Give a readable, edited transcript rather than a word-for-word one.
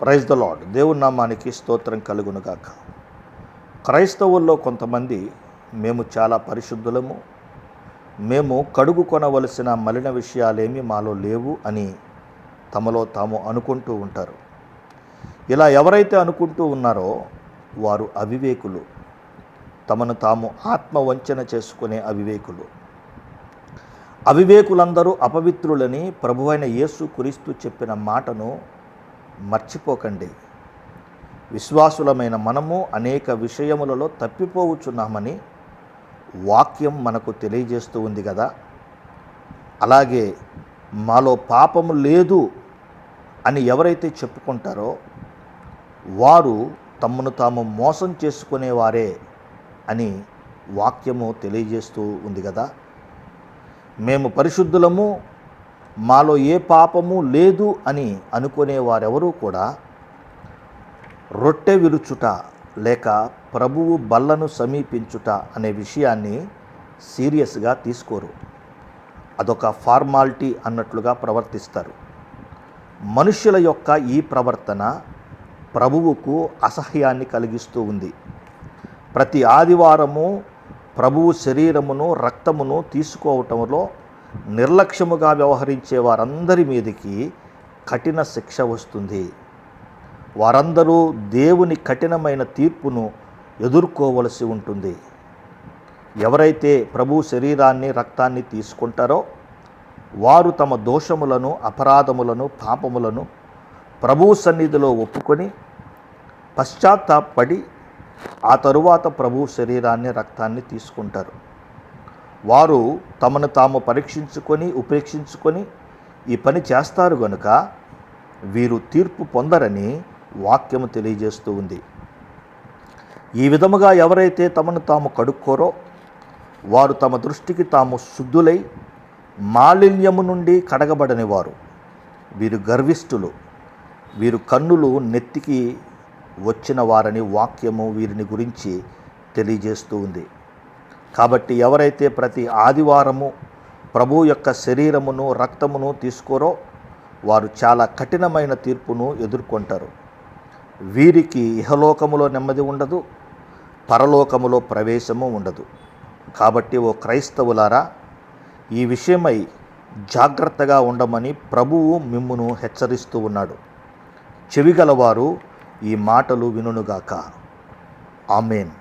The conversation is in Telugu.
Praise the lord. దేవుని నామానికి స్తోత్రం కలుగునుగాక. క్రైస్తవుల్లో కొంతమంది మేము చాలా పరిశుద్ధులము, మేము కడుగు కొనవలసిన మలిన విషయాలేమీ మాలో లేవు అని తమలో తాము అనుకుంటూ ఉంటారు. ఇలా ఎవరైతే అనుకుంటూ ఉన్నారో వారు అవివేకులు, తమను తాము ఆత్మవంచన చేసుకునే అవివేకులు. అవివేకులందరూ అపవిత్రులని ప్రభువైన యేసు క్రీస్తు చెప్పిన మాటను మర్చిపోకండి. విశ్వాసులమైన మనము అనేక విషయములలో తప్పిపోవచ్చున్నామని వాక్యం మనకు తెలియజేస్తూ ఉంది కదా. అలాగే మాలో పాపము లేదు అని ఎవరైతే చెప్పుకుంటారో వారు తమను తాము మోసం చేసుకునేవారే అని వాక్యము తెలియజేస్తూ ఉంది కదా. మేము పరిశుద్ధులము, మాలో ఏ పాపము లేదు అని అనుకునే వారెవరూ కూడా రొట్టె విరుచుట లేక ప్రభువు బల్లను సమీపించుట అనే విషయాన్ని సీరియస్గా తీసుకోరు. అదొక ఫార్మాలిటీ అన్నట్లుగా ప్రవర్తిస్తారు. మనుష్యుల యొక్క ఈ ప్రవర్తన ప్రభువుకు అసహ్యాన్ని కలిగిస్తూ ఉంది. ప్రతి ఆదివారము ప్రభువు శరీరమును రక్తమును తీసుకోవటంలో నిర్లక్ష్యముగా వ్యవహరించే వారందరి మీదకి కఠిన శిక్ష వస్తుంది. వారందరూ దేవుని కఠినమైన తీర్పును ఎదుర్కోవలసి ఉంటుంది. ఎవరైతే ప్రభు శరీరాన్ని రక్తాన్ని తీసుకుంటారో వారు తమ దోషములను, అపరాధములను, పాపములను ప్రభువు సన్నిధిలో ఒప్పుకొని పశ్చాత్తాపడి ఆ తరువాత ప్రభు శరీరాన్ని రక్తాన్ని తీసుకుంటారు. వారు తమను తాము పరీక్షించుకొని ఉపేక్షించుకొని ఈ పని చేస్తారు గనుక వీరు తీర్పు పొందరని వాక్యము తెలియజేస్తూ ఉంది. ఈ విధముగా ఎవరైతే తమను తాము కడుక్కోరో వారు తమ దృష్టికి తాము శుద్ధులై మాలిన్యము నుండి కడగబడని వారు. వీరు గర్విష్ఠులు, వీరు కన్నులు నెత్తికి వచ్చిన వారని వాక్యము వీరిని గురించి తెలియజేస్తూ ఉంది. కాబట్టి ఎవరైతే ప్రతి ఆదివారము ప్రభు యొక్క శరీరమును రక్తమును తీసుకోరో వారు చాలా కఠినమైన తీర్పును ఎదుర్కొంటారు. వీరికి ఇహలోకములో నెమ్మది ఉండదు, పరలోకములో ప్రవేశము ఉండదు. కాబట్టి ఓ క్రైస్తవులారా, ఈ విషయమై జాగ్రత్తగా ఉండమని ప్రభువు మిమ్మును హెచ్చరిస్తూ ఉన్నాడు. చెవిగలవారు ఈ మాటలు వినుగాక. ఆమేన్.